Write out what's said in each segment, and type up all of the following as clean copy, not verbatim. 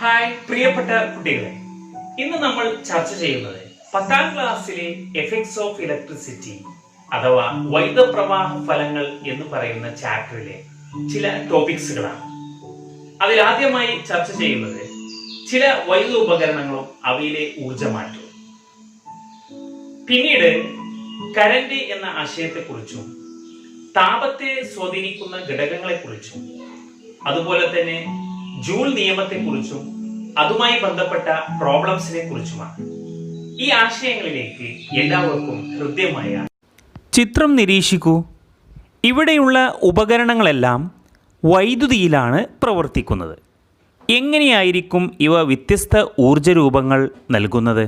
Hi പ്രിയപ്പെട്ട കുട്ടികളെ, ഇന്ന് നമ്മൾ ചർച്ച ചെയ്യുന്നത് 10ാം ക്ലാസ്സിലെ എഫക്ട്സ് ഓഫ് ഇലക്ട്രിസിറ്റി അഥവാ വൈദ്യുതപ്രവാഹ ഫലങ്ങൾ എന്ന് പറയുന്ന ചാപ്റ്ററിലെ ചില ടോപ്പിക്സുകളാണ്. അതിൽ ആദ്യമായി ചർച്ച ചെയ്യുന്നത് ചില വൈദ്യുത ഉപകരണങ്ങളും അവയിലെ ഊർജമാറ്റവും, പിന്നീട് കറന്റ് എന്ന ആശയത്തെക്കുറിച്ചും താപത്തെ സ്വാധീനിക്കുന്ന ഘടകങ്ങളെക്കുറിച്ചും അതുപോലെ തന്നെ ജൂൾ നിയമത്തെക്കുറിച്ചും അതുമായി ബന്ധപ്പെട്ട പ്രോബ്ലംസിനെ കുറിച്ചുമാണ്. ഈ ആശയങ്ങളിലേക്ക് എല്ലാവർക്കും ഹൃദ്യമായ ചിത്രം നിരീക്ഷിക്കൂ. ഇവിടെയുള്ള ഉപകരണങ്ങളെല്ലാം വൈദ്യുതിയിലാണ് പ്രവർത്തിക്കുന്നത്. എങ്ങനെയായിരിക്കും ഇവ വ്യത്യസ്ത ഊർജരൂപങ്ങൾ നൽകുന്നത്?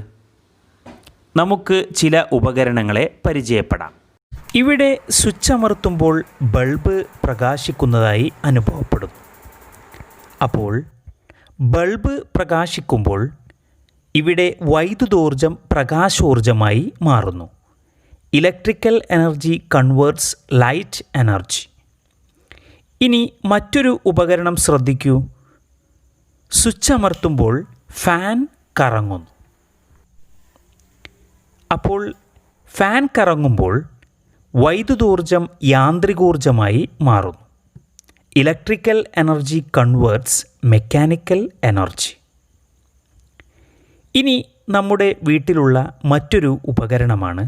നമുക്ക് ചില ഉപകരണങ്ങളെ പരിചയപ്പെടാം. ഇവിടെ സ്വിച്ച് അമർത്തുമ്പോൾ ബൾബ് പ്രകാശിക്കുന്നതായി അനുഭവപ്പെടുന്നു. അപ്പോൾ ബൾബ് പ്രകാശിക്കുമ്പോൾ ഇവിടെ വൈദ്യുതോർജം പ്രകാശോർജമായി മാറുന്നു. Electrical energy converts light energy. ഇനി മറ്റൊരു ഉപകരണം ശ്രദ്ധിക്കൂ. സ്വിച്ച് അമർത്തുമ്പോൾ ഫാൻ കറങ്ങുന്നു. അപ്പോൾ ഫാൻ കറങ്ങുമ്പോൾ വൈദ്യുതോർജം യാന്ത്രികോർജമായി മാറുന്നു. Electrical energy converts mechanical energy. ഇനി നമ്മുടെ വീട്ടിലുള്ള മറ്റൊരു ഉപകരണമാണ്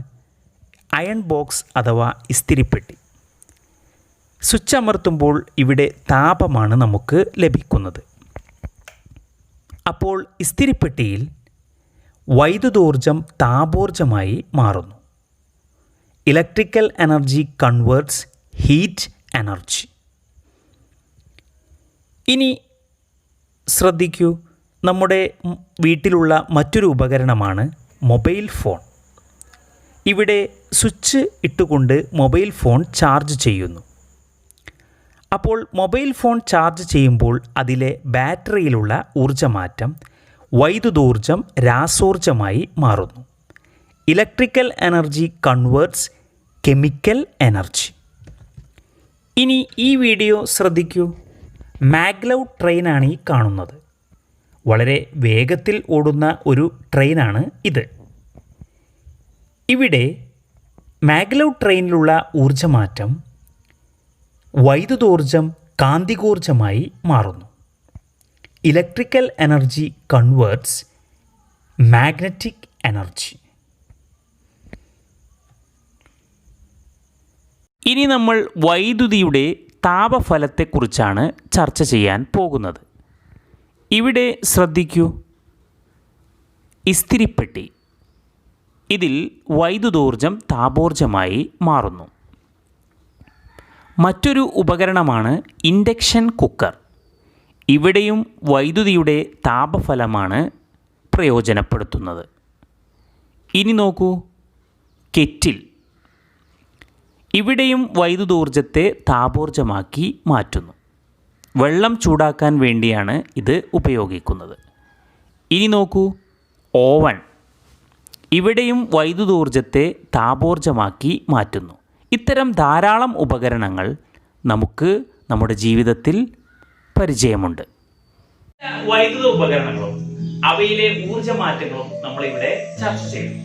അയൺ ബോക്സ് അഥവാ ഇസ്തിരിപ്പെട്ടി. സ്വിച്ച് അമർത്തുമ്പോൾ ഇവിടെ താപമാണ് നമുക്ക് ലഭിക്കുന്നത്. അപ്പോൾ ഇസ്തിരിപ്പെട്ടിയിൽ വൈദ്യുതോർജം താപോർജമായി മാറുന്നു. Electrical energy converts heat energy. ഇനി ശ്രദ്ധിക്കൂ, നമ്മുടെ വീട്ടിലുള്ള മറ്റൊരു ഉപകരണമാണ് മൊബൈൽ ഫോൺ. ഇവിടെ സ്വിച്ച് ഇട്ടുകൊണ്ട് മൊബൈൽ ഫോൺ ചാർജ് ചെയ്യുന്നു. അപ്പോൾ മൊബൈൽ ഫോൺ ചാർജ് ചെയ്യുമ്പോൾ അതിലെ ബാറ്ററിയിലുള്ള ഊർജ്ജമാറ്റം വൈദ്യുതോർജം രാസോർജമായി മാറുന്നു. Electrical energy converts chemical energy. ഇനി ഈ വീഡിയോ ശ്രദ്ധിക്കൂ. മാഗ്ലവ് ട്രെയിനാണ് ഈ കാണുന്നത്. വളരെ വേഗത്തിൽ ഓടുന്ന ഒരു ട്രെയിനാണ് ഇത്. ഇവിടെ മാഗ്ലവ് ട്രെയിനിലുള്ള ഊർജ്ജമാറ്റം വൈദ്യുതോർജം കാന്തികോർജമായി മാറുന്നു. Electrical energy converts magnetic energy. ഇനി നമ്മൾ വൈദ്യുതിയുടെ താപഫലത്തെക്കുറിച്ചാണ് ചർച്ച ചെയ്യാൻ പോകുന്നത്. ഇവിടെ ശ്രദ്ധിക്കൂ. ഇസ്തിരിപ്പെട്ടി, ഇതിൽ വൈദ്യുതോർജം താപോർജമായി മാറുന്നു. മറ്റൊരു ഉപകരണമാണ് ഇൻഡക്ഷൻ കുക്കർ. ഇവിടെയും വൈദ്യുതിയുടെ താപഫലമാണ് പ്രയോജനപ്പെടുത്തുന്നത്. ഇനി നോക്കൂ, കെറ്റിൽ. ഇവിടെയും വൈദ്യുതോർജത്തെ താപോർജമാക്കി മാറ്റുന്നു. വെള്ളം ചൂടാക്കാൻ വേണ്ടിയാണ് ഇത് ഉപയോഗിക്കുന്നത്. ഇനി നോക്കൂ, ഓവൻ. ഇവിടെയും വൈദ്യുതോർജത്തെ താപോർജമാക്കി മാറ്റുന്നു. ഇത്തരം ധാരാളം ഉപകരണങ്ങൾ നമുക്ക് നമ്മുടെ ജീവിതത്തിൽ പരിചയമുണ്ട്. വൈദ്യുത ഉപകരണങ്ങളും അവയിലെ ഊർജ്ജമാറ്റങ്ങളും നമ്മളിവിടെ ചർച്ച ചെയ്തു.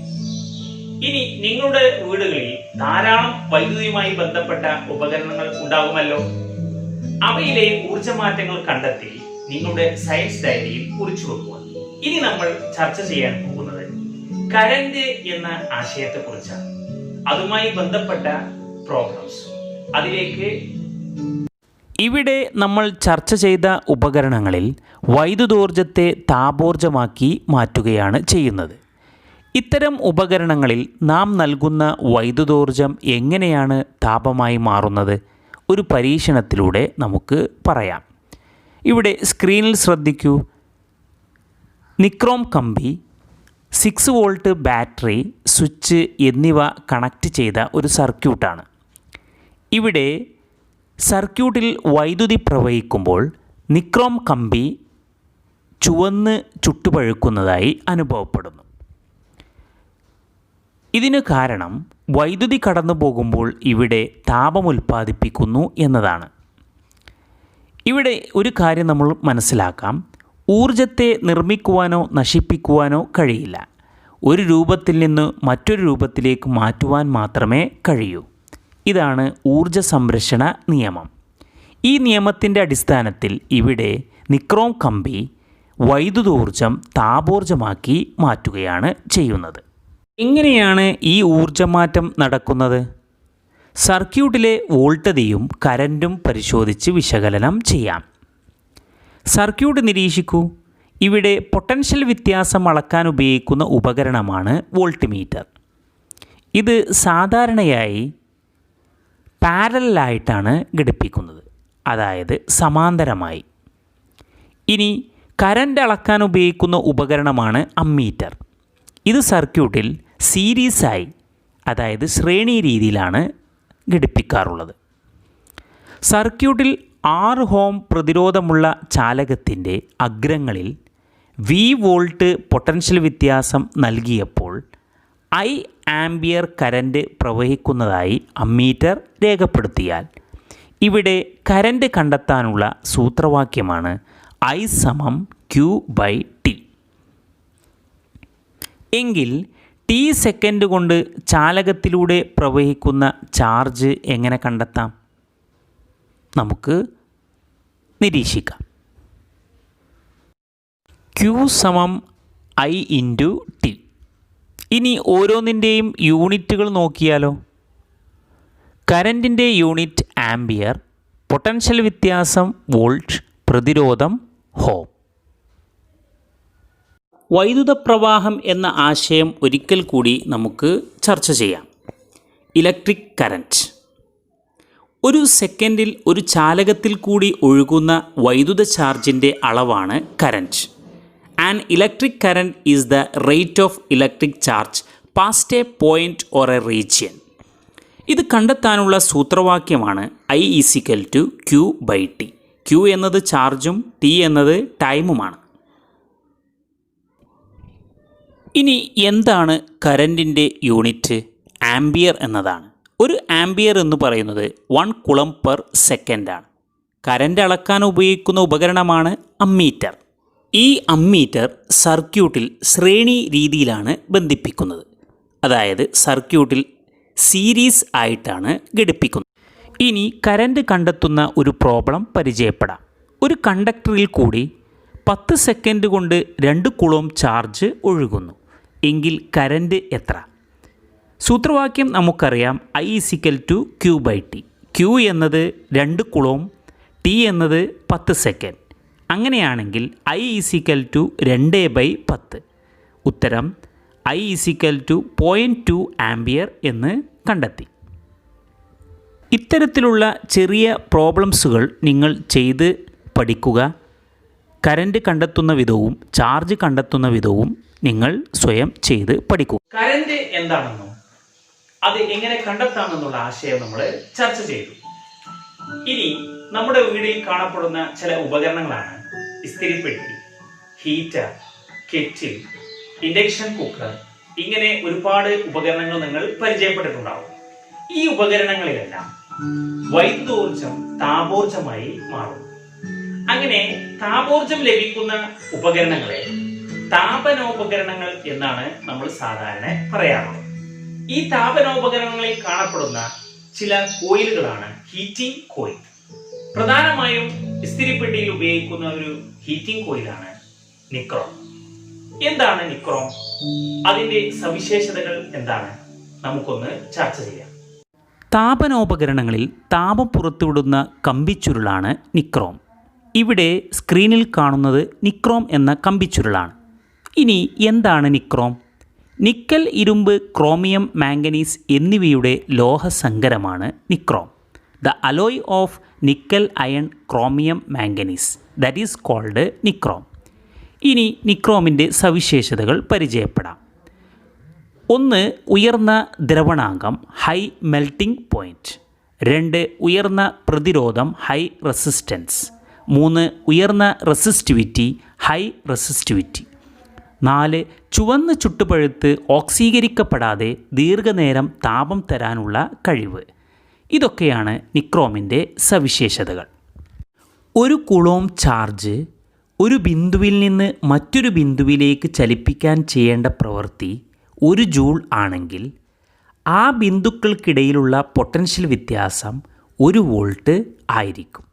ഇനി നിങ്ങളുടെ വീടുകളിൽ ധാരാളം വൈദ്യുതിയുമായി ബന്ധപ്പെട്ട ഉപകരണങ്ങൾ ഉണ്ടാകുമല്ലോ. അവയിലെ ഊർജ്ജമാറ്റങ്ങൾ കണ്ടെത്തി നിങ്ങളുടെ സയൻസ് ഡയറിയിൽ കുറിച്ചു വെക്കുക. ഇനി നമ്മൾ ചർച്ച ചെയ്യാൻ പോകുന്നത് കറന്റ് എന്ന ആശയത്തെക്കുറിച്ചാണ്. അതുമായി ബന്ധപ്പെട്ട പ്രോബ്ലംസ്. അതിലേക്ക് ഇവിടെ നമ്മൾ ചർച്ച ചെയ്ത ഉപകരണങ്ങളിൽ വൈദ്യുതോർജത്തെ താപോർജമാക്കി മാറ്റുകയാണ് ചെയ്യുന്നത്. ഇത്തരം ഉപകരണങ്ങളിൽ നാം നൽകുന്ന വൈദ്യുതോർജം എങ്ങനെയാണ് താപമായി മാറുന്നത്? ഒരു പരീക്ഷണത്തിലൂടെ നമുക്ക് പറയാം. ഇവിടെ സ്ക്രീനിൽ ശ്രദ്ധിക്കൂ. നിക്രോം കമ്പി, 6 വോൾട്ട് ബാറ്ററി, സ്വിച്ച് എന്നിവ കണക്റ്റ് ചെയ്ത ഒരു സർക്യൂട്ടാണ്. ഇവിടെ സർക്യൂട്ടിൽ വൈദ്യുതി പ്രവഹിക്കുമ്പോൾ നിക്രോം കമ്പി ചുവന്ന് ചുട്ടുപഴുക്കുന്നതായി അനുഭവപ്പെടുന്നു. ഇതിന് കാരണം വൈദ്യുതി കടന്നു പോകുമ്പോൾ ഇവിടെ താപമുൽപ്പാദിപ്പിക്കുന്നു എന്നതാണ്. ഇവിടെ ഒരു കാര്യം നമ്മൾ മനസ്സിലാക്കാം. ഊർജത്തെ നിർമ്മിക്കുവാനോ നശിപ്പിക്കുവാനോ കഴിയില്ല. ഒരു രൂപത്തിൽ നിന്ന് മറ്റൊരു രൂപത്തിലേക്ക് മാറ്റുവാൻ മാത്രമേ കഴിയൂ. ഇതാണ് ഊർജ സംരക്ഷണ നിയമം. ഈ നിയമത്തിൻ്റെ അടിസ്ഥാനത്തിൽ ഇവിടെ നിക്രോം കമ്പി വൈദ്യുതോർജം താപോർജമാക്കി മാറ്റുകയാണ് ചെയ്യുന്നത്. എങ്ങനെയാണ് ഈ ഊർജ്ജമാറ്റം നടക്കുന്നത്? സർക്യൂട്ടിലെ വോൾട്ടതയും കറൻറ്റും പരിശോധിച്ച് വിശകലനം ചെയ്യാം. സർക്യൂട്ട് നിരീക്ഷിക്കൂ. ഇവിടെ പൊട്ടൻഷ്യൽ വ്യത്യാസം അളക്കാൻ ഉപയോഗിക്കുന്ന ഉപകരണമാണ് വോൾട്ട്മീറ്റർ. ഇത് സാധാരണയായി പാരലലായിട്ടാണ് ഘടിപ്പിക്കുന്നത്, അതായത് സമാന്തരമായി. ഇനി കറൻറ്റ് അളക്കാൻ ഉപയോഗിക്കുന്ന ഉപകരണമാണ് അമ്മീറ്റർ. ഇത് സർക്യൂട്ടിൽ സീരീസായി, അതായത് ശ്രേണി രീതിയിലാണ് ഘടിപ്പിക്കാറുള്ളത്. സർക്യൂട്ടിൽ 6 ഓം പ്രതിരോധമുള്ള ചാലകത്തിൻ്റെ അഗ്രങ്ങളിൽ V വോൾട്ട് പൊട്ടൻഷ്യൽ വ്യത്യാസം നൽകിയപ്പോൾ I ആംപിയർ കറൻറ്റ് പ്രവഹിക്കുന്നതായി അമ്മീറ്റർ രേഖപ്പെടുത്തിയാൽ ഇവിടെ കറൻറ്റ് കണ്ടെത്താനുള്ള സൂത്രവാക്യമാണ് I = Q/T. എങ്കിൽ T സെക്കൻഡ് കൊണ്ട് ചാലകത്തിലൂടെ പ്രവഹിക്കുന്ന ചാർജ് എങ്ങനെ കണ്ടെത്താം? നമുക്ക് നിരീക്ഷിക്കാം. Q = I × T. ഇനി ഓരോന്നിൻ്റെയും യൂണിറ്റുകൾ നോക്കിയാലോ? കറൻറ്റിൻ്റെ യൂണിറ്റ് ആംപിയർ, പൊട്ടൻഷ്യൽ വ്യത്യാസം വോൾട്ട്, പ്രതിരോധം ഓം. വൈദ്യുത പ്രവാഹം എന്ന ആശയം ഒരിക്കൽ കൂടി നമുക്ക് ചർച്ച ചെയ്യാം. Electric current. ഒരു സെക്കൻഡിൽ ഒരു ചാലകത്തിൽ കൂടി ഒഴുകുന്ന വൈദ്യുത ചാർജിൻ്റെ അളവാണ് current. An electric current is the rate of electric charge past A point or A region. ഇത് കണ്ടെത്താനുള്ള സൂത്രവാക്യമാണ് I = Q/T. Q എന്നത് ചാർജും T എന്നത് ടൈമുമാണ്. ഇനി എന്താണ് കറൻറ്റിൻ്റെ യൂണിറ്റ്? ആംപിയർ എന്നതാണ്. ഒരു ആംപിയർ എന്ന് പറയുന്നത് 1 കൂളംബ്/സെക്കൻഡ് ആണ്. കറൻറ്റ് അളക്കാൻ ഉപയോഗിക്കുന്ന ഉപകരണമാണ് അമ്മീറ്റർ. ഈ അമ്മീറ്റർ സർക്യൂട്ടിൽ ശ്രേണി രീതിയിലാണ് ബന്ധിപ്പിക്കുന്നത്, അതായത് സർക്യൂട്ടിൽ സീരീസ് ആയിട്ടാണ് ഘടിപ്പിക്കുന്നത്. ഇനി കറൻറ്റ് കണ്ടെത്തുന്ന ഒരു പ്രോബ്ലം പരിചയപ്പെടാം. ഒരു കണ്ടക്ടറിൽ കൂടി 10 സെക്കൻഡ് കൊണ്ട് 2 കൂളോം ചാർജ് ഒഴുകുന്നു. എങ്കിൽ കറൻറ്റ് എത്ര? സൂത്രവാക്യം നമുക്കറിയാം. I = Q/T. Q എന്നത് 2 കൂളോം, T എന്നത് 10 സെക്കൻഡ്. അങ്ങനെയാണെങ്കിൽ I = 2/10. ഉത്തരം I = 0.2 ആംപിയർ എന്ന് കണ്ടെത്തി. ഇത്തരത്തിലുള്ള ചെറിയ പ്രോബ്ലംസുകൾ നിങ്ങൾ ചെയ്ത് പഠിക്കുക. കറൻറ്റ് കണ്ടെത്തുന്ന വിധവും ചാർജ് കണ്ടെത്തുന്ന വിധവും നിങ്ങൾ സ്വയം ചെയ്ത് പഠിക്കുക. കറൻറ്റ് എന്താണെന്നും അത് എങ്ങനെ കണ്ടെത്താമെന്നുള്ള ആശയം നമ്മൾ ചർച്ച ചെയ്തു. ഇനി നമ്മുടെ വീടിൽ കാണപ്പെടുന്ന ചില ഉപകരണങ്ങളാണ് ഇസ്തിരിപ്പെട്ടി, ഹീറ്റർ, കെറ്റിൽ, ഇൻഡക്ഷൻ കുക്കർ. ഇങ്ങനെ ഒരുപാട് ഉപകരണങ്ങൾ നിങ്ങൾ പരിചയപ്പെട്ടിട്ടുണ്ടാവും. ഈ ഉപകരണങ്ങളിലെല്ലാം വൈദ്യുതോർജം താപോർജമായി മാറും. അങ്ങനെ താപോർജം ലഭിക്കുന്ന ഉപകരണങ്ങളെ താപനോപകരണങ്ങൾ എന്നാണ് നമ്മൾ സാധാരണ പറയാറുള്ളത്. ഈ താപനോപകരണങ്ങളിൽ കാണപ്പെടുന്ന ചില കോയിലുകളാണ് ഹീറ്റിംഗ് കോയിൽ. പ്രധാനമായും ഇസ്തിരിപ്പെട്ടിയിൽ ഉപയോഗിക്കുന്ന ഒരു ഹീറ്റിംഗ് കോയിലാണ് നിക്രോം. എന്താണ് നിക്രോം? അതിന്റെ സവിശേഷതകൾ എന്താണ്? നമുക്കൊന്ന് ചർച്ച ചെയ്യാം. താപനോപകരണങ്ങളിൽ താപം പുറത്തുവിടുന്ന കമ്പിച്ചുരുളാണ് നിക്രോം. ഇവിടെ സ്ക്രീനിൽ കാണുന്നത് നിക്രോം എന്ന കമ്പിച്ചുരുളാണ്. ഇനി എന്താണ് നിക്രോം? നിക്കൽ, ഇരുമ്പ്, ക്രോമിയം, മാംഗനീസ് എന്നിവയുടെ ലോഹസങ്കരമാണ് nichrome. The alloy of nickel, iron, chromium, manganese, that is called nichrome. ഇനി നിക്രോമിൻ്റെ സവിശേഷതകൾ പരിചയപ്പെടാം. 1. ഉയർന്ന ദ്രവണാങ്കം, ഹൈ മെൽറ്റിംഗ് പോയിൻറ്റ്. 2. ഉയർന്ന പ്രതിരോധം, ഹൈ റെസിസ്റ്റൻസ്. 3. ഉയർന്ന റെസിസ്റ്റിവിറ്റി, ഹൈ റെസിസ്റ്റിവിറ്റി. 4. ചുവന്ന് ചുട്ടുപഴുത്ത് ഓക്സീകരിക്കപ്പെടാതെ ദീർഘനേരം താപം തരാനുള്ള കഴിവ്. ഇതൊക്കെയാണ് നിക്രോമിൻ്റെ സവിശേഷതകൾ. 1 കൂളോം ചാർജ് ഒരു ബിന്ദുവിൽ നിന്ന് മറ്റൊരു ബിന്ദുവിലേക്ക് ചലിപ്പിക്കാൻ ചെയ്യേണ്ട പ്രവൃത്തി 1 ജൂൾ ആണെങ്കിൽ ആ ബിന്ദുക്കൾക്കിടയിലുള്ള പൊട്ടൻഷ്യൽ വ്യത്യാസം 1 വോൾട്ട് ആയിരിക്കും.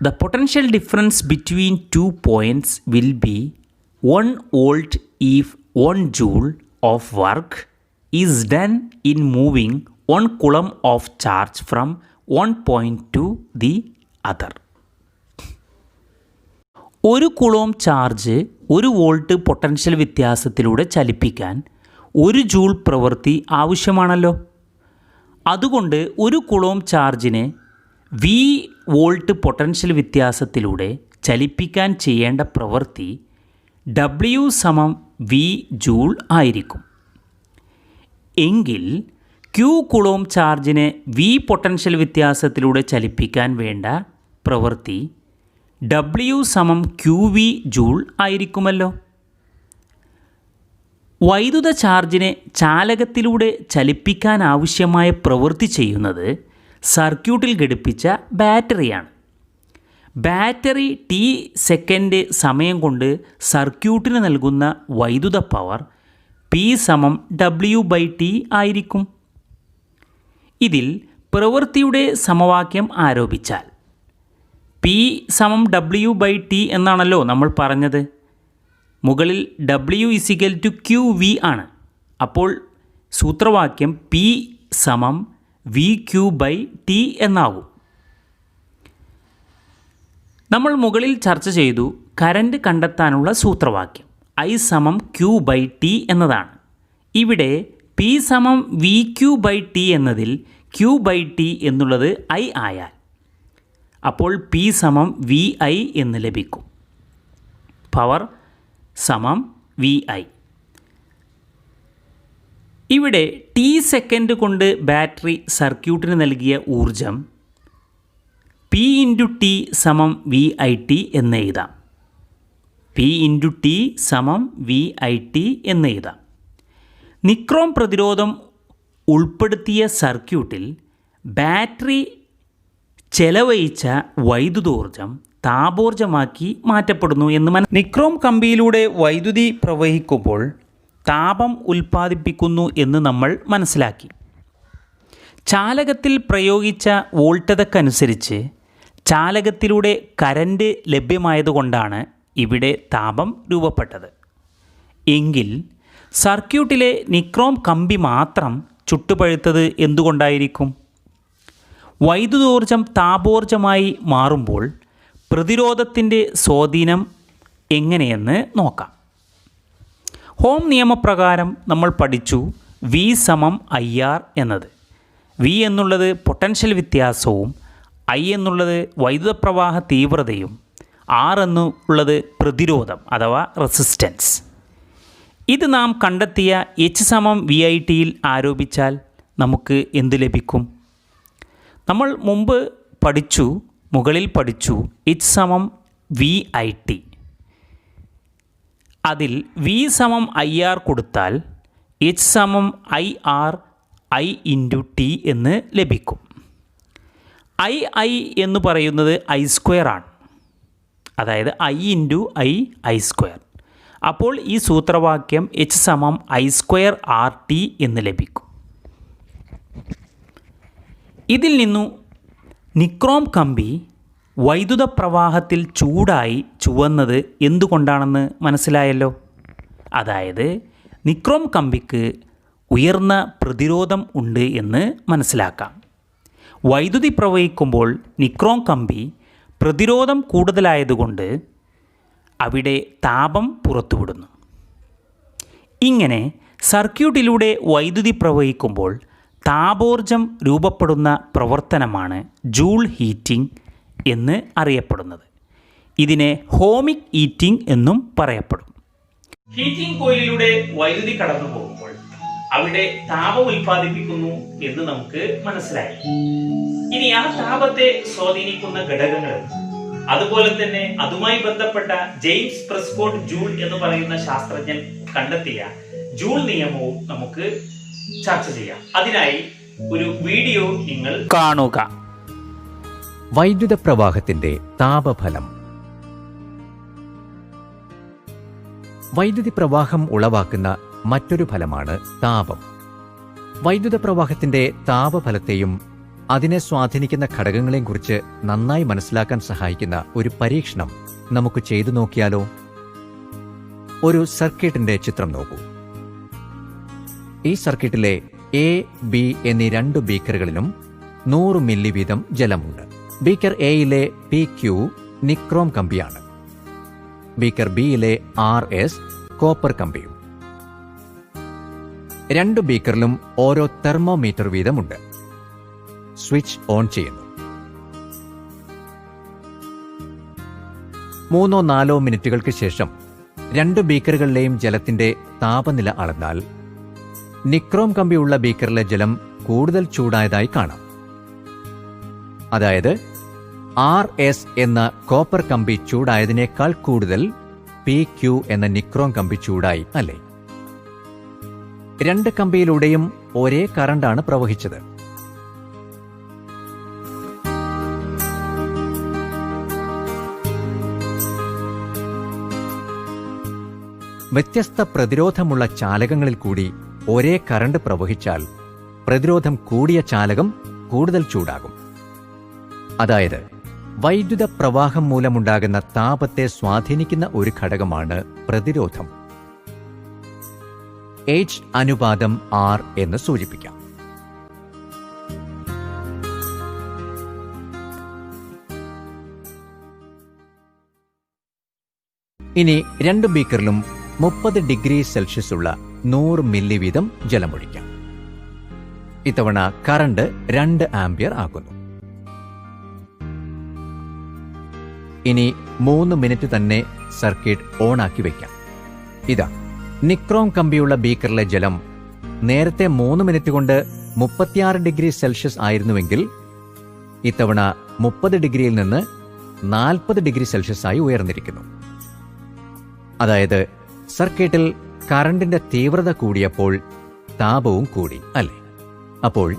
The potential difference between 2 points will be 1 volt if 1 joule of work is done in moving 1 coulomb of charge from one point to the other. 1 coulomb charge 1 volt potential വ്യത്യാസത്തിലൂടെ ചലിപ്പിക്കാൻ 1 joule പ്രവൃത്തി ആവശ്യമാണല്ലോ. അതുകൊണ്ട് 1 coulomb ചാർജിനെ V volt potential വ്യത്യാസത്തിലൂടെ ചലിപ്പിക്കാൻ ചെയ്യേണ്ട പ്രവൃത്തി W = V ജൂൾ ആയിരിക്കും. എങ്കിൽ Q കുളോം ചാർജിനെ V പൊട്ടൻഷ്യൽ വ്യത്യാസത്തിലൂടെ ചലിപ്പിക്കാൻ വേണ്ട പ്രവൃത്തി W = QV ജൂൾ ആയിരിക്കുമല്ലോ. വൈദ്യുത ചാർജിനെ ചാലകത്തിലൂടെ ചലിപ്പിക്കാൻ ആവശ്യമായ പ്രവൃത്തി ചെയ്യുന്നത് സർക്യൂട്ടിൽ ഘടിപ്പിച്ച ബാറ്ററിയാണ്. ബാറ്ററി T സെക്കൻഡ് സമയം കൊണ്ട് സർക്യൂട്ടിന് നൽകുന്ന വൈദ്യുത പവർ P = W/T ആയിരിക്കും. ഇതിൽ പ്രവൃത്തിയുടെ സമവാക്യം ആരോപിച്ചാൽ P = W/T എന്നാണല്ലോ നമ്മൾ പറഞ്ഞത്. മുകളിൽ W = QV ആണ്. അപ്പോൾ സൂത്രവാക്യം P = VQ/T എന്നാകും. നമ്മൾ മുകളിൽ ചർച്ച ചെയ്തു കറൻറ്റ് കണ്ടെത്താനുള്ള സൂത്രവാക്യം I = Q/T എന്നതാണ്. ഇവിടെ P = VQ/T എന്നതിൽ Q/T എന്നുള്ളത് I ആയാൽ അപ്പോൾ P = VI എന്ന് ലഭിക്കും. Power VI. ഇവിടെ T സെക്കൻഡ് കൊണ്ട് ബാറ്ററി സർക്യൂട്ടിന് നൽകിയ ഊർജം P × T = VIT എന്ന് എഴുതാം. P × T = VIT എന്ന് എഴുതാം. നിക്രോം പ്രതിരോധം ഉൾപ്പെടുത്തിയ സർക്യൂട്ടിൽ ബാറ്ററി ചെലവഴിച്ച വൈദ്യുതോർജം താപോർജ്ജമാക്കി മാറ്റപ്പെടുന്നു എന്ന് നിക്രോം കമ്പിയിലൂടെ വൈദ്യുതി പ്രവഹിക്കുമ്പോൾ താപം ഉൽപ്പാദിപ്പിക്കുന്നു എന്ന് നമ്മൾ മനസ്സിലാക്കി. ചാലകത്തിൽ പ്രയോഗിച്ച വോൾട്ടതക്കനുസരിച്ച് ചാലകത്തിലൂടെ കറൻറ്റ് ലഭ്യമായതുകൊണ്ടാണ് ഇവിടെ താപം രൂപപ്പെട്ടത്. എങ്കിൽ സർക്യൂട്ടിലെ നിക്രോം കമ്പി മാത്രം ചുട്ടുപഴുത്തത് എന്തുകൊണ്ടായിരിക്കും? വൈദ്യുതോർജം താപോർജ്ജമായി മാറുമ്പോൾ പ്രതിരോധത്തിൻ്റെ സ്വാധീനം എങ്ങനെയെന്ന് നോക്കാം. ഓം നിയമപ്രകാരം നമ്മൾ പഠിച്ചു V = IR എന്നത്. V എന്നുള്ളത് പൊട്ടൻഷ്യൽ വ്യത്യാസവും I എന്നുള്ളത് വൈദ്യുത പ്രവാഹ തീവ്രതയും R എന്നുള്ളത് പ്രതിരോധം അഥവാ റെസിസ്റ്റൻസ്. ഇത് നാം കണ്ടെത്തിയ H = VITയിൽ ആരോപിച്ചാൽ നമുക്ക് എന്ത് ലഭിക്കും? നമ്മൾ മുകളിൽ പഠിച്ചു H = VIT. അതിൽ V = IR കൊടുത്താൽ H = IR I × T എന്ന് ലഭിക്കും. I എന്ന് പറയുന്നത് I² ആണ്. അതായത് I × I². അപ്പോൾ ഈ സൂത്രവാക്യം H = I² RT എന്ന് ലഭിക്കും. ഇതിൽ നിന്നു നിക്രോം കമ്പി വൈദ്യുത പ്രവാഹത്തിൽ ചൂടായി ചുവന്നത് എന്തുകൊണ്ടാണെന്ന് മനസ്സിലായല്ലോ. അതായത് നിക്രോം കമ്പിക്ക് ഉയർന്ന പ്രതിരോധം ഉണ്ട് എന്ന് മനസ്സിലാക്കാം. വൈദ്യുതി പ്രവഹിക്കുമ്പോൾ നിക്രോം കമ്പി പ്രതിരോധം കൂടുതലായതുകൊണ്ട് അവിടെ താപം പുറത്തുവിടുന്നു. ഇങ്ങനെ സർക്യൂട്ടിലൂടെ വൈദ്യുതി പ്രവഹിക്കുമ്പോൾ താപോർജ്ജം രൂപപ്പെടുന്ന പ്രവർത്തനമാണ് ജൂൾ ഹീറ്റിംഗ് എന്ന് അറിയപ്പെടുന്നത്. ഇതിനെ ഹോമിക് ഹീറ്റിംഗ് എന്നും പറയപ്പെടും. ഹീറ്റിംഗ് കോയിലിലൂടെ വൈദ്യുതി കടന്നു പോകുമ്പോൾ അവിടെ താപം ഉൽപ്പാദിപ്പിക്കുന്നു എന്ന് നമുക്ക് മനസ്സിലായി. ഇനി ആ താപത്തെ സ്വാധീനിക്കുന്ന ഘടകങ്ങളും അതുപോലെ തന്നെ അതുമായി ബന്ധപ്പെട്ട ജെയിംസ് പ്രെസ്കോട്ട് ജൂൾ എന്ന് പറയുന്ന ശാസ്ത്രജ്ഞൻ കണ്ടെത്തിയ ജൂൾ നിയമവും നമുക്ക് ചർച്ച ചെയ്യാം. അതിനായി ഒരു വീഡിയോ നിങ്ങൾ കാണുക. വൈദ്യുത പ്രവാഹത്തിന്റെ താപഫലം. വൈദ്യുതി പ്രവാഹം ഉളവാക്കുന്ന മറ്റൊരു ഫലമാണ് താപം. വൈദ്യുത പ്രവാഹത്തിന്റെ താപഫലത്തെയും അതിനെ സ്വാധീനിക്കുന്ന ഘടകങ്ങളെയും കുറിച്ച് നന്നായി മനസ്സിലാക്കാൻ സഹായിക്കുന്ന ഒരു പരീക്ഷണം നമുക്ക് ചെയ്തു നോക്കിയാലോ? ഒരു സർക്യൂട്ടിന്റെ ചിത്രം നോക്കൂ. ഈ സർക്യൂട്ടിലെ എ, ബി എന്നീ 2 ബീക്കറുകളിലും 100 മില്ലി വീതം ജലമുണ്ട്. ബീക്കർ എയിലെ PQ നിക്രോം കമ്പിയാണ്. ബീക്കർ ബിയിലെ RS കോപ്പർ കമ്പിയും. 2 ബീക്കറിലും ഓരോ തെർമോമീറ്റർ വീതമുണ്ട്. സ്വിച്ച് ഓൺ ചെയ്യുന്നു. 3-4 മിനിറ്റുകൾക്ക് ശേഷം 2 ബീക്കറുകളിലെയും ജലത്തിന്റെ താപനില അളന്നാൽ നിക്രോം കമ്പിയുള്ള ബീക്കറിലെ ജലം കൂടുതൽ ചൂടായതായി കാണാം. അതായത് RS എന്ന കോപ്പർ കമ്പി ചൂടായതിനേക്കാൾ കൂടുതൽ PQ എന്ന നിക്രോം കമ്പി ചൂടായി, അല്ലേ? 2 കമ്പിയിലൂടെയും ഒരേ കറണ്ടാണ് പ്രവഹിച്ചത്. വ്യത്യസ്ത പ്രതിരോധമുള്ള ചാലകങ്ങളിൽ കൂടി ഒരേ കറണ്ട് പ്രവഹിച്ചാൽ പ്രതിരോധം കൂടിയ ചാലകം കൂടുതൽ ചൂടാകും. അതായത് വൈദ്യുത പ്രവാഹം മൂലമുണ്ടാകുന്ന താപത്തെ സ്വാധീനിക്കുന്ന ഒരു ഘടകമാണ് പ്രതിരോധം. H അനുപാതം R എന്ന് സൂചിപ്പിക്കാം. ഇനി 2 ബീക്കറിലും 30 ഡിഗ്രി സെൽഷ്യസ് ഉള്ള 100 മില്ലി വീതം ജലമൊഴിക്കാം. ഇത്തവണ കറണ്ട് 2 ആംപിയർ ആകുന്നു. ഇനി 3 മിനിറ്റ് തന്നെ സർക്യൂട്ട് ഓണാക്കി വയ്ക്കാം. ഇതാ, നിക്രോം കമ്പിയുള്ള ബീക്കറിലെ ജലം നേരത്തെ 3 മിനിറ്റ് കൊണ്ട് 36 ഡിഗ്രി സെൽഷ്യസ് ആയിരുന്നുവെങ്കിൽ ഇത്തവണ 30 ഡിഗ്രിയിൽ നിന്ന് 40 ഡിഗ്രി സെൽഷ്യസ് ആയി ഉയർന്നിരിക്കുന്നു. അതായത് സർക്യൂട്ടിൽ കറണ്ടിന്റെ തീവ്രത കൂടിയപ്പോൾ താപവും കൂടി, അല്ലേ? അപ്പോൾ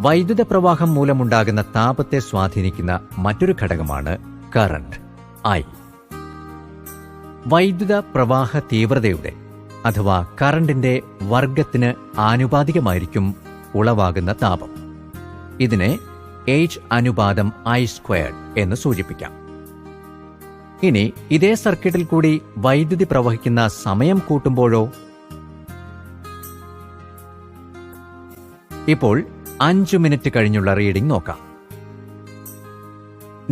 വൈദ്യുത പ്രവാഹം മൂലമുണ്ടാകുന്ന താപത്തെ സ്വാധീനിക്കുന്ന മറ്റൊരു ഘടകമാണ് കറണ്ട്, I. വൈദ്യുത പ്രവാഹ തീവ്രതയുടെ അഥവാ കറണ്ടിന്റെ വർഗത്തിന് ആനുപാതികമായിരിക്കും ഉളവാകുന്ന താപം. ഇതിനെ H അനുപാതം I² എന്ന് സൂചിപ്പിക്കാം. ഇനി ഇതേ സർക്യൂട്ടിൽ കൂടി വൈദ്യുതി പ്രവഹിക്കുന്ന സമയം കൂട്ടുമ്പോഴോ? ഇപ്പോൾ 5 മിനിറ്റ് കഴിഞ്ഞുള്ള റീഡിംഗ് നോക്കാം.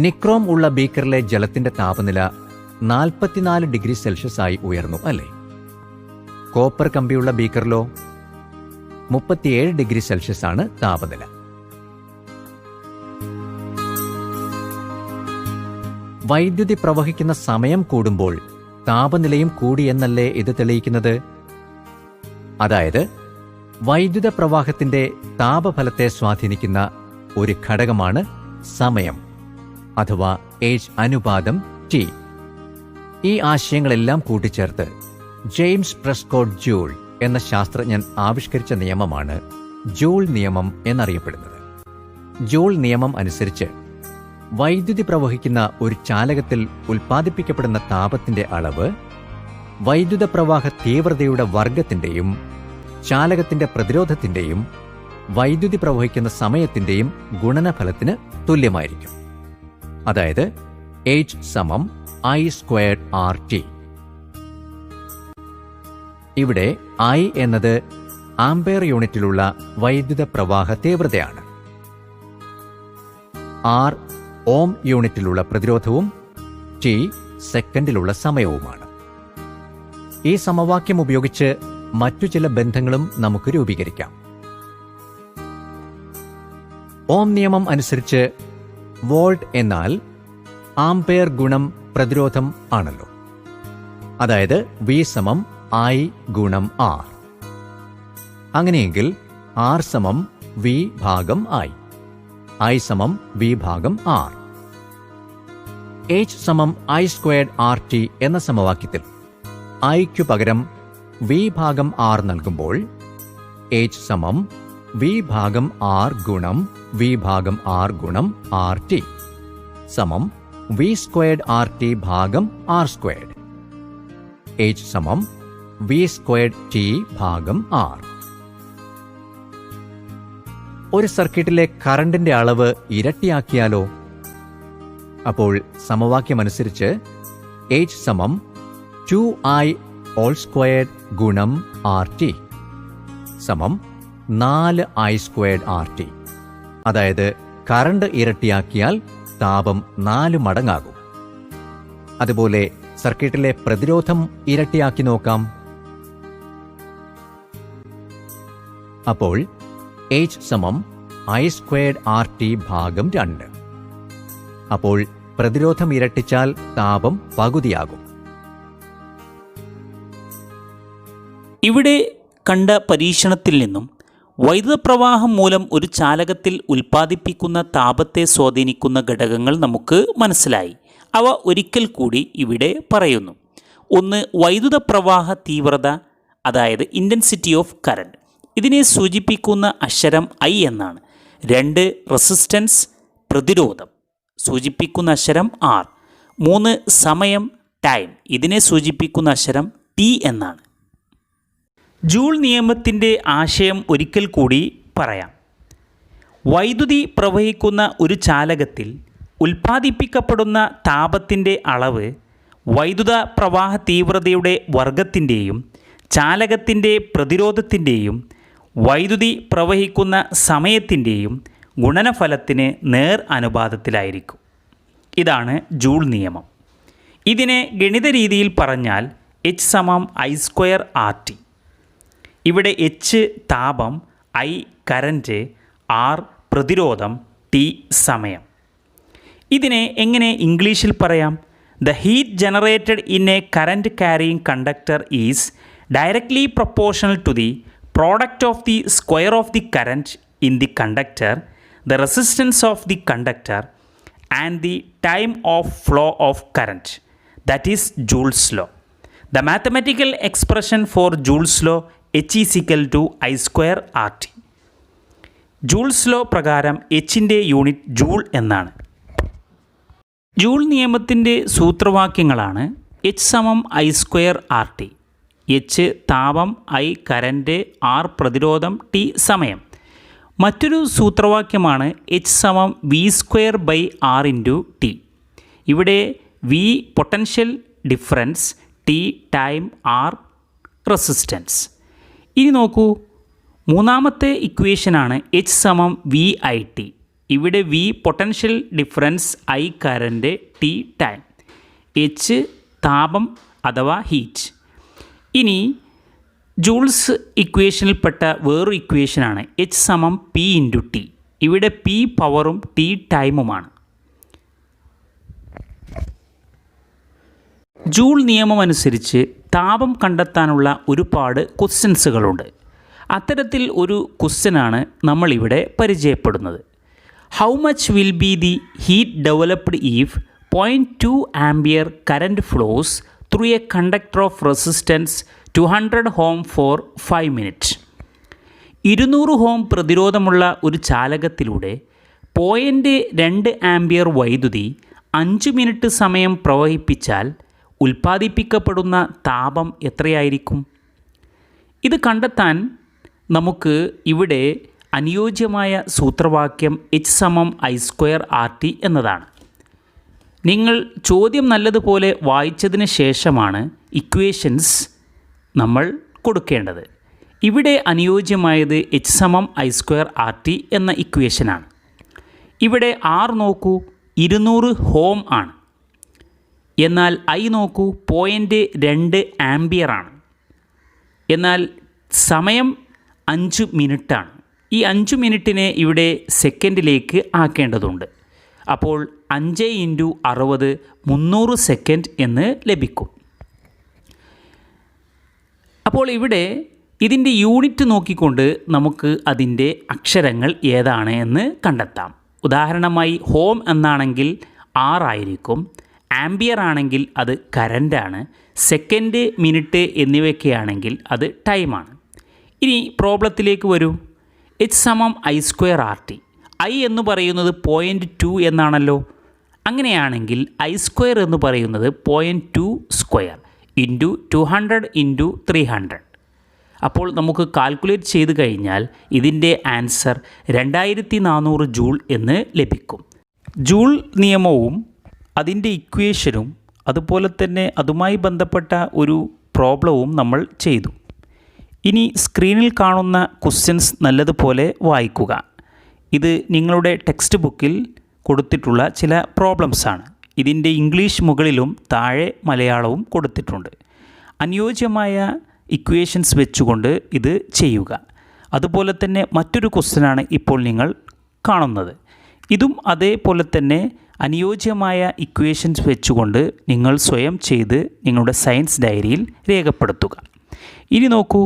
നിക്രോം ഉള്ള ബീക്കറിലെ ജലത്തിന്റെ താപനില 44 ഡിഗ്രി സെൽഷ്യസ് ആയി ഉയർന്നു, അല്ലേ? കോപ്പർ കമ്പിയുള്ള ബീക്കറിലോ 37 ഡിഗ്രി സെൽഷ്യസ് ആണ് താപനില. വൈദ്യുതി പ്രവഹിക്കുന്ന സമയം കൂടുമ്പോൾ താപനിലയും കൂടിയെന്നല്ലേ ഇത് തെളിയിക്കുന്നത്? അതായത് വൈദ്യുത പ്രവാഹത്തിന്റെ താപഫലത്തെ സ്വാധീനിക്കുന്ന ഒരു ഘടകമാണ് സമയം അഥവാ H അനുപാതം T. ഈ ആശയങ്ങളെല്ലാം കൂട്ടിച്ചേർത്ത് ജെയിംസ് പ്രെസ്കോട്ട് ജൂൾ എന്ന ശാസ്ത്രജ്ഞൻ ആവിഷ്കരിച്ച നിയമമാണ് ജൂൾ നിയമം എന്നറിയപ്പെടുന്നത്. ജൂൾ നിയമം അനുസരിച്ച് വൈദ്യുതി പ്രവഹിക്കുന്ന ഒരു ചാലകത്തിൽ ഉൽപ്പാദിപ്പിക്കപ്പെടുന്ന താപത്തിന്റെ അളവ് വൈദ്യുത പ്രവാഹ തീവ്രതയുടെ വർഗത്തിന്റെയും ചാലകത്തിന്റെ പ്രതിരോധത്തിന്റെയും വൈദ്യുതി പ്രവഹിക്കുന്ന സമയത്തിന്റെയും ഗുണനഫലത്തിന് തുല്യമായിരിക്കും. അതായത് H സമം I² RT. ഇവിടെ I എന്നത് ആംപെയർ യൂണിറ്റിലുള്ള വൈദ്യുത പ്രവാഹ തീവ്രതയാണ്. R ഓം യൂണിറ്റിലുള്ള പ്രതിരോധവും T സെക്കൻഡിലുള്ള സമയവുമാണ്. ഈ സമവാക്യം ഉപയോഗിച്ച് മറ്റു ചില ബന്ധങ്ങളും നമുക്ക് രൂപീകരിക്കാം. ഓം നിയമം അനുസരിച്ച് വോൾട്ട് എന്നാൽ ആംപെയർ ഗുണം പ്രതിരോധം ആണല്ലോ. അതായത് V സമം I ഗുണം R. അങ്ങനെയെങ്കിൽ R സമം V ഭാഗം I, I സമം V ഭാഗം R. H സമം I² RT എന്ന സമവാക്യത്തിൽ Iക്കു പകരം V ഭാഗം R നൽകുമ്പോൾ H സമം V ഭാഗം R ഗുണം V ഭാഗം R ഗുണം RT സമം V² RT ഭാഗം R². എച്ച് സമം വി സ്ക്വയർഡ് ടി ഭാഗം ആർ. ഒരു സർക്യൂട്ടിലെ കറണ്ടിന്റെ അളവ് ഇരട്ടിയാക്കിയാലോ? അപ്പോൾ സമവാക്യമനുസരിച്ച് എച്ച് സമം 2i ഓൾ സ്ക്വയർഡ് ഗുണം ആർ ടി സമം 4i സ്ക്വയർഡ് ആർ ടി. അതായത് കറണ്ട് ഇരട്ടിയാക്കിയാൽ താപം 4 മടങ്ങാകും. അതുപോലെ സർക്യൂട്ടിലെ പ്രതിരോധം ഇരട്ടിയാക്കി നോക്കാം. അപ്പോൾ എച്ച് സമം ഐ സ്ക്വയർഡ് ആർ ടി ഭാഗം 2. അപ്പോൾ പ്രതിരോധം ഇരട്ടിച്ചാൽ താപം പകുതിയാകും. ഇവിടെ കണ്ട പരീക്ഷണത്തിൽ നിന്നും വൈദ്യുത പ്രവാഹം മൂലം ഒരു ചാലകത്തിൽ ഉൽപ്പാദിപ്പിക്കുന്ന താപത്തെ സ്വാധീനിക്കുന്ന ഘടകങ്ങൾ നമുക്ക് മനസ്സിലായി. അവ ഒരിക്കൽ കൂടി ഇവിടെ പറയുന്നു. 1. വൈദ്യുത പ്രവാഹ തീവ്രത, അതായത് ഇൻറ്റൻസിറ്റി ഓഫ് കറണ്ട്. ഇതിനെ സൂചിപ്പിക്കുന്ന അക്ഷരം I എന്നാണ്. 2. റെസിസ്റ്റൻസ്, പ്രതിരോധം, സൂചിപ്പിക്കുന്ന അക്ഷരം R. 3. സമയം, ടൈം. ഇതിനെ സൂചിപ്പിക്കുന്ന അക്ഷരം T എന്നാണ്. ജൂൾ നിയമത്തിൻ്റെ ആശയം ഒരിക്കൽ കൂടി പറയാം. വൈദ്യുതി പ്രവഹിക്കുന്ന ഒരു ചാലകത്തിൽ ഉൽപ്പാദിപ്പിക്കപ്പെടുന്ന താപത്തിൻ്റെ അളവ് വൈദ്യുത പ്രവാഹ തീവ്രതയുടെ വർഗത്തിൻ്റെയും ചാലകത്തിൻ്റെ പ്രതിരോധത്തിൻ്റെയും വൈദ്യുതി പ്രവഹിക്കുന്ന സമയത്തിൻ്റെയും ഗുണനഫലത്തിന് നേർ അനുപാതത്തിലായിരിക്കും. ഇതാണ് ജൂൾ നിയമം. ഇതിനെ ഗണിത രീതിയിൽ പറഞ്ഞാൽ എച്ച് സമം ഐ സ്ക്വയർ ആർ ടി. ഇവിടെ എച്ച് താപം, ഐ കറൻറ്റ്, ആർ പ്രതിരോധം, ടി സമയം. ഇതിനെ എങ്ങനെ ഇംഗ്ലീഷിൽ പറയാം? The heat generated in a current carrying conductor is directly proportional to the product of the square of the current in the conductor, the resistance of the conductor and the time of flow of current. That is Joule's law. The mathematical expression for Joule's law H is equal to I square RT. Joule's law പ്രകാരം എച്ചിൻ്റെ unit joule എന്നാണ്. Joule നിയമത്തിൻ്റെ സൂത്രവാക്യങ്ങളാണ് H സമം I square R T. H താപം, I current, R പ്രതിരോധം, T സമയം. മറ്റൊരു സൂത്രവാക്യമാണ് എച്ച് സമം V square by R into T. ഇവിടെ V potential difference, T time, R resistance. ഇനി നോക്കൂ, മൂന്നാമത്തെ ഇക്വേഷനാണ് എച്ച് സമം വി ഐ ടി. ഇവിടെ V potential difference, I current, T time, H താപം അഥവാ ഹീറ്റ്. ഇനി ജൂൾസ് ഇക്വേഷനിൽപ്പെട്ട വേറൊരു ഇക്വേഷനാണ് എച്ച് സമം പി ഇൻറ്റു ടി. ഇവിടെ പി പവറും ടി ടൈമുമാണ്. ജൂൾ നിയമം അനുസരിച്ച് താപം കണ്ടെത്താനുള്ള ഒരുപാട് ക്വസ്റ്റ്യൻസുകളുണ്ട്. അത്തരത്തിൽ ഒരു ക്വസ്റ്റ്യനാണ് നമ്മളിവിടെ പരിചയപ്പെടുന്നത്. How much will be the heat developed if 0.2 ampere current flows through a conductor of resistance 200 ohm for 5 minute. 200 ohm പ്രതിരോധമുള്ള ഒരു ചാലകത്തിലൂടെ 0.2 ആംപിയർ വൈദ്യുതി 5 മിനിറ്റ് സമയം പ്രവഹിപ്പിച്ചാൽ ഉൽപ്പാദിപ്പിക്കപ്പെടുന്ന താപം എത്രയായിരിക്കും? ഇത് കണ്ടെത്താൻ നമുക്ക് ഇവിടെ അനുയോജ്യമായ സൂത്രവാക്യം എച്ച് സമം ഐ സ്ക്വയർ ആർ ടി എന്നതാണ്. നിങ്ങൾ ചോദ്യം നല്ലതുപോലെ വായിച്ചതിന് ശേഷമാണ് ഇക്വേഷൻസ് നമ്മൾ കൊടുക്കേണ്ടത്. ഇവിടെ അനുയോജ്യമായത് എച്ച് സമം ഐ സ്ക്വയർ ആർ ടി എന്ന ഇക്വേഷനാണ്. ഇവിടെ ആർ നോക്കൂ, 200 ഓം ആണ്. എന്നാൽ ഐ നോക്കൂ, 0.2 ആംപിയർ ആണ്. എന്നാൽ സമയം 5 മിനിറ്റാണ്. ഈ 5 മിനിറ്റിനെ ഇവിടെ സെക്കൻഡിലേക്ക് ആക്കേണ്ടതുണ്ട്. അപ്പോൾ 5 × 60 300 സെക്കൻഡ് എന്ന് ലഭിക്കും. അപ്പോൾ ഇവിടെ ഇതിൻ്റെ യൂണിറ്റ് നോക്കിക്കൊണ്ട് നമുക്ക് അതിൻ്റെ അക്ഷരങ്ങൾ ഏതാണ് എന്ന് കണ്ടെത്താം. ഉദാഹരണമായി ഹോം എന്നാണെങ്കിൽ R ആയിരിക്കും, ആംപിയർ ആണെങ്കിൽ അത് കറൻ്റാണ്, സെക്കൻഡ്, മിനിറ്റ് എന്നിവയൊക്കെയാണെങ്കിൽ അത് ടൈമാണ്. ഇനി പ്രോബ്ലത്തിലേക്ക് വരൂ. എച്ച് സമം I square R T. I എന്ന് പറയുന്നത് 0.2 എന്നാണല്ലോ. അങ്ങനെയാണെങ്കിൽ ഐ സ്ക്വയർ എന്ന് പറയുന്നത് 0.2 സ്ക്വയർ. Into 200 into 300. അപ്പോൾ നമുക്ക് കാൽക്കുലേറ്റ് ചെയ്ത് കഴിഞ്ഞാൽ ഇതിൻ്റെ ആൻസർ 2400 ജൂൾ എന്ന് ലഭിക്കും. ജൂൾ നിയമവും അതിൻ്റെ ഇക്വേഷനും അതുപോലെ തന്നെ അതുമായി ബന്ധപ്പെട്ട ഒരു പ്രോബ്ലവും നമ്മൾ ചെയ്തു. ഇനി സ്ക്രീനിൽ കാണുന്ന ക്വസ്റ്റ്യൻസ് നല്ലതുപോലെ വായിക്കുക. ഇത് നിങ്ങളുടെ ടെക്സ്റ്റ് ബുക്കിൽ കൊടുത്തിട്ടുള്ള ചില പ്രോബ്ലംസാണ്. ഇതിൻ്റെ ഇംഗ്ലീഷ് മുകളിലും താഴെ മലയാളവും കൊടുത്തിട്ടുണ്ട്. അനുയോജ്യമായ ഇക്വേഷൻസ് വെച്ചുകൊണ്ട് ഇത് ചെയ്യുക. അതുപോലെ തന്നെ മറ്റൊരു ക്വസ്റ്റ്യനാണ് ഇപ്പോൾ നിങ്ങൾ കാണുന്നത്. ഇതും അതേപോലെ തന്നെ അനുയോജ്യമായ ഇക്വേഷൻസ് വെച്ചുകൊണ്ട് നിങ്ങൾ സ്വയം ചെയ്ത് നിങ്ങളുടെ സയൻസ് ഡയറിയിൽ രേഖപ്പെടുത്തുക. ഇനി നോക്കൂ,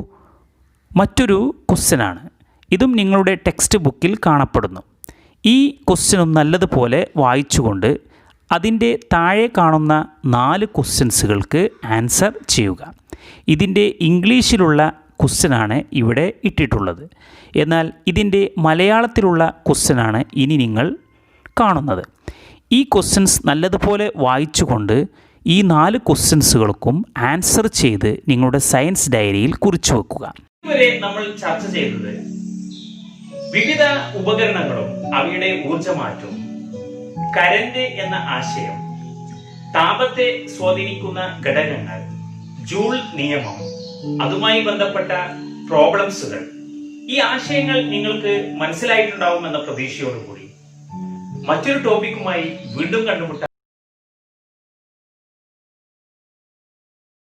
മറ്റൊരു ക്വസ്റ്റ്യനാണ്. ഇതും നിങ്ങളുടെ ടെക്സ്റ്റ് ബുക്കിൽ കാണപ്പെടുന്നു. ഈ ക്വസ്റ്റ്യനും നല്ലതുപോലെ വായിച്ചുകൊണ്ട് അതിൻ്റെ താഴെ കാണുന്ന 4 ക്വസ്റ്റ്യൻസുകൾക്ക് ആൻസർ ചെയ്യുക. ഇതിൻ്റെ ഇംഗ്ലീഷിലുള്ള ക്വസ്റ്റ്യനാണ് ഇവിടെ ഇട്ടിട്ടുള്ളത്. എന്നാൽ ഇതിൻ്റെ മലയാളത്തിലുള്ള ക്വസ്റ്റ്യനാണ് ഇനി നിങ്ങൾ കാണുന്നത്. ഈ ക്വസ്റ്റ്യൻസ് നല്ലതുപോലെ വായിച്ചുകൊണ്ട് ഈ 4 ക്വസ്റ്റ്യൻസുകൾക്കും ആൻസർ ചെയ്ത് നിങ്ങളുടെ സയൻസ് ഡയറിയിൽ കുറിച്ചു വെക്കുക. ഇതുവരെ നമ്മൾ ചർച്ച ചെയ്തത് വിവിധ ഉപകരണങ്ങളും അവയുടെ ഊർജ്ജമാറ്റവും, കരന്റ് എന്ന ആശയം, താപത്തെ സ്വാധീനിക്കുന്ന ഘടകങ്ങൾ, ജൂൾ നിയമം, അതുമായി ബന്ധപ്പെട്ട പ്രോബ്ലംസുകൾ. ഈ ആശയങ്ങൾ നിങ്ങൾക്ക് മനസ്സിലായിട്ടുണ്ടാവുമെന്ന പ്രതീക്ഷയോടുകൂടി മറ്റൊരു ടോപ്പിക്കുമായി വീണ്ടും കണ്ടുമുട്ടാം.